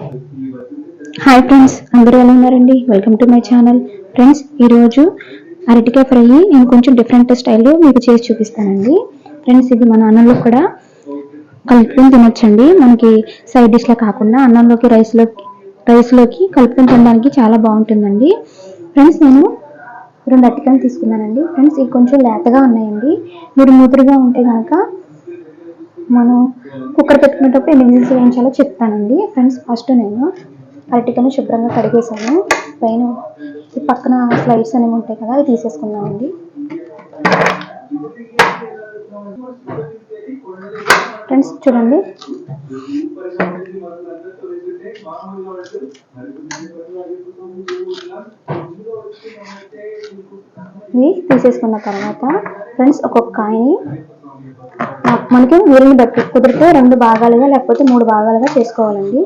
Hi friends, అందరూ ఎలా ఉన్నారండి? Welcome to my channel. Friends, ఈరోజు అరటికాయ ఫ్రై నేను కొంచెం డిఫరెంట్ స్టైల్లో మీకు చేసి చూపిస్తానండి. ఫ్రెండ్స్, ఇది మన అన్నంలో కూడా కలుపుకొని తినొచ్చండి. మనకి సైడ్ డిష్లా కాకుండా అన్నంలోకి రైస్లోకి కలుపుకొని తినడానికి చాలా బాగుంటుందండి. ఫ్రెండ్స్, నేను 2 అరటికాయలు తీసుకున్నానండి. ఫ్రెండ్స్, ఇవి కొంచెం లేతగా ఉన్నాయండి. మీరు ముదురుగా ఉంటే కనుక మనం కుక్కర్ పెట్టుకునేటప్పుడు ఎన్ని విజిల్స్ వేయించాలో చెప్తానండి. ఫ్రెండ్స్, ఫస్ట్ నేను అరటికాయని శుభ్రంగా కడిగేసాను. పైన పక్కన స్లైడ్స్ అనేవి ఉంటాయి కదా, అవి తీసేసుకున్నామండి. ఫ్రెండ్స్ చూడండి, ఇవి తీసేసుకున్న తర్వాత ఫ్రెండ్స్, ఒక్కొక్క కాయని మనకి ఊరిని బట్టి కుదిరితే 2 భాగాలుగా లేకపోతే 3 భాగాలుగా చేసుకోవాలండి.